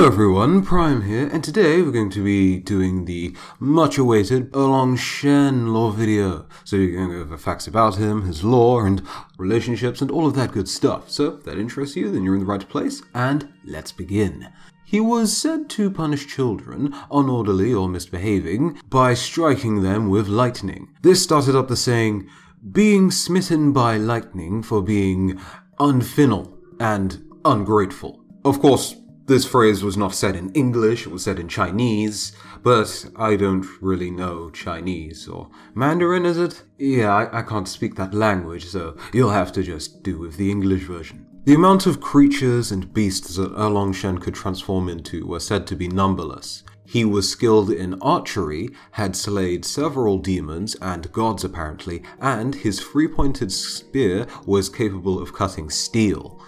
Hello everyone, Prime here, and today we're going to be doing the much-awaited Erlang Shen lore video. So you're going to go over facts about him, his lore, and relationships, and all of that good stuff. So if that interests you, then you're in the right place, and let's begin. He was said to punish children, unorderly or misbehaving, by striking them with lightning. This started up the saying, being smitten by lightning for being unfinnal and ungrateful. Of course, this phrase was not said in English, it was said in Chinese, but I don't really know Chinese, or Mandarin, is it? Yeah, I can't speak that language, so you'll have to just do with the English version. The amount of creatures and beasts that Erlang Shen could transform into were said to be numberless. He was skilled in archery, had slayed several demons and gods apparently, and his three-pointed spear was capable of cutting steel.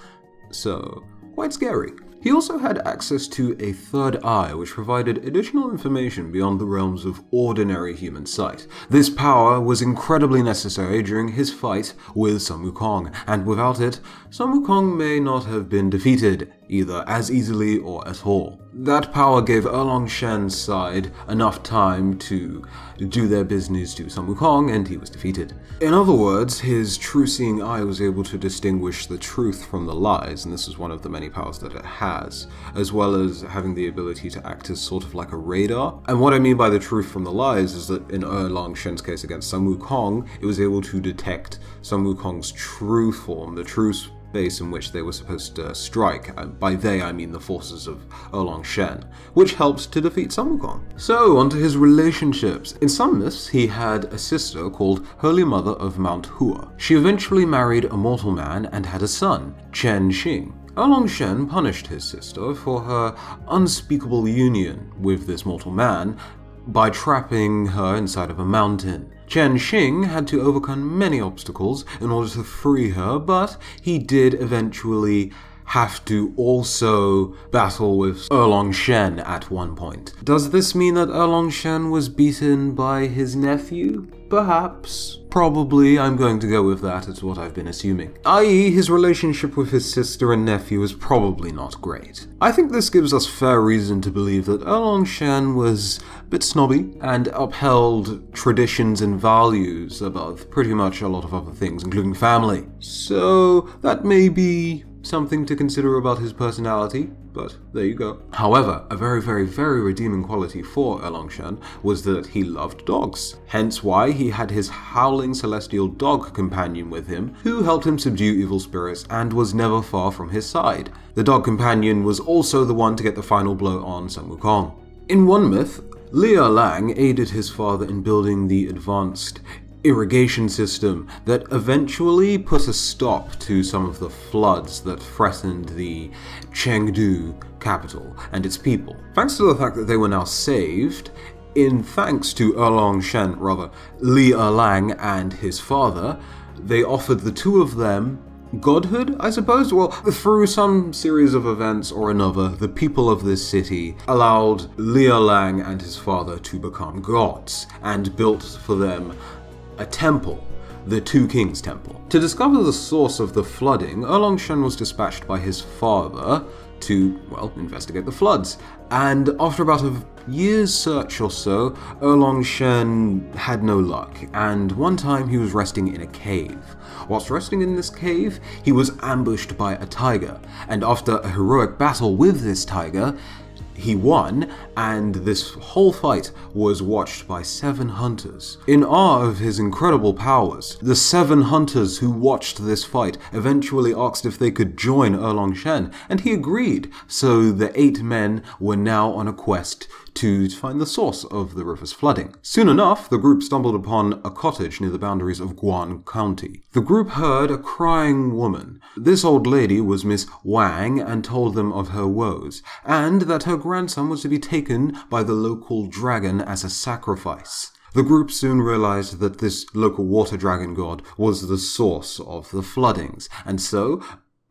So, quite scary. He also had access to a third eye, which provided additional information beyond the realms of ordinary human sight. This power was incredibly necessary during his fight with Sun Wukong, and without it, Sun Wukong may not have been defeated, either as easily or at all. That power gave Erlang Shen's side enough time to do their business to Sun Wukong, and he was defeated. In other words, his true-seeing eye was able to distinguish the truth from the lies, and this is one of the many powers that it has, as well as having the ability to act as sort of like a radar. And what I mean by the truth from the lies is that in Erlang Shen's case against Sun Wukong, it was able to detect Sun Wukong's true form, the true space in which they were supposed to strike. By they, I mean the forces of Erlang Shen, which helped to defeat Sun Wukong. So, onto his relationships. In some myths, he had a sister called Holy Mother of Mount Hua. She eventually married a mortal man and had a son, Chen Xing. Erlang Shen punished his sister for her unspeakable union with this mortal man by trapping her inside of a mountain. Chen Xing had to overcome many obstacles in order to free her, but he did eventually have to also battle with Erlang Shen at one point. Does this mean that Erlang Shen was beaten by his nephew? Perhaps. Probably, I'm going to go with that, it's what I've been assuming. I.e., his relationship with his sister and nephew is probably not great. I think this gives us fair reason to believe that Erlang Shen was a bit snobby and upheld traditions and values above pretty much a lot of other things, including family. So, that may be something to consider about his personality, but there you go. However, a very redeeming quality for Erlang Shen was that he loved dogs. Hence why he had his howling celestial dog companion with him, who helped him subdue evil spirits and was never far from his side. The dog companion was also the one to get the final blow on Sun Wukong. In one myth, Erlang aided his father in building the advanced irrigation system that eventually put a stop to some of the floods that threatened the Chengdu capital and its people. Thanks to the fact that they were now saved, in thanks to Erlang Shen, rather, Erlang and his father, they offered the two of them godhood, I suppose? Well, through some series of events or another, the people of this city allowed Erlang and his father to become gods, and built for them a temple, the Two Kings Temple. To discover the source of the flooding, Erlang Shen was dispatched by his father to, well, investigate the floods. And after about a year's search or so, Erlang Shen had no luck, and one time he was resting in a cave. Whilst resting in this cave, he was ambushed by a tiger, and after a heroic battle with this tiger, he won, and this whole fight was watched by 7 hunters. In awe of his incredible powers, the 7 hunters who watched this fight eventually asked if they could join Erlang Shen, and he agreed, so the 8 men were now on a quest to find the source of the river's flooding. Soon enough, the group stumbled upon a cottage near the boundaries of Jian County. The group heard a crying woman. This old lady was Miss Wang and told them of her woes, and that her grandson was to be taken by the local dragon as a sacrifice. The group soon realized that this local water dragon god was the source of the floodings, and so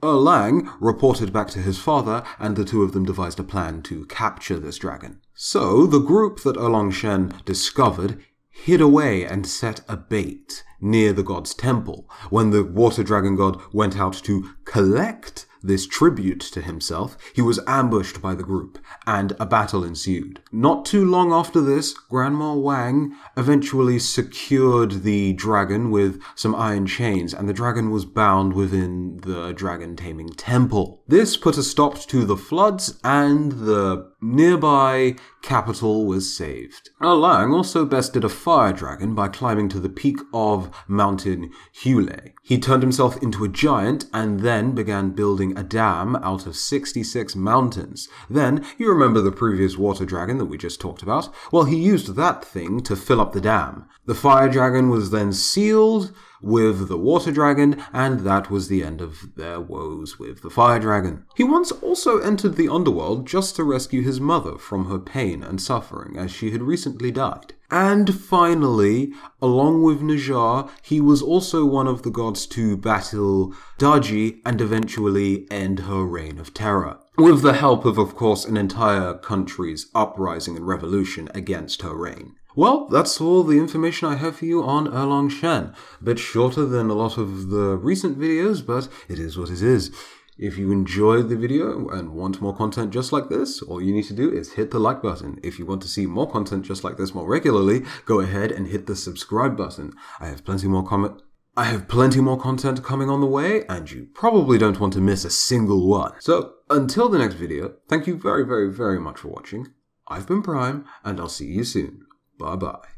Erlang reported back to his father, and the two of them devised a plan to capture this dragon. So, the group that Erlang Shen discovered hid away and set a bait near the god's temple. When the water dragon god went out to collect this tribute to himself, he was ambushed by the group, and a battle ensued. Not too long after this, Grandma Wang eventually secured the dragon with some iron chains, and the dragon was bound within the dragon taming temple. This put a stop to the floods, and the nearby capital was saved. Erlang also bested a fire dragon by climbing to the peak of Mountain Hule. He turned himself into a giant and then began building a dam out of 66 mountains. Then, you remember the previous water dragon that we just talked about? Well, he used that thing to fill up the dam. The fire dragon was then sealed with the water dragon, and that was the end of their woes with the fire dragon. He once also entered the underworld just to rescue his mother from her pain and suffering, as she had recently died. And finally, along with Najar, he was also one of the gods to battle Daji and eventually end her reign of terror, with the help of course, an entire country's uprising and revolution against her reign. Well, that's all the information I have for you on Erlang Shen. A bit shorter than a lot of the recent videos, but it is what it is. If you enjoyed the video and want more content just like this, all you need to do is hit the like button. If you want to see more content just like this more regularly, go ahead and hit the subscribe button. I have plenty more content coming on the way, and you probably don't want to miss a single one. So, until the next video, thank you very, very, very much for watching. I've been Prime, and I'll see you soon. Bye-bye.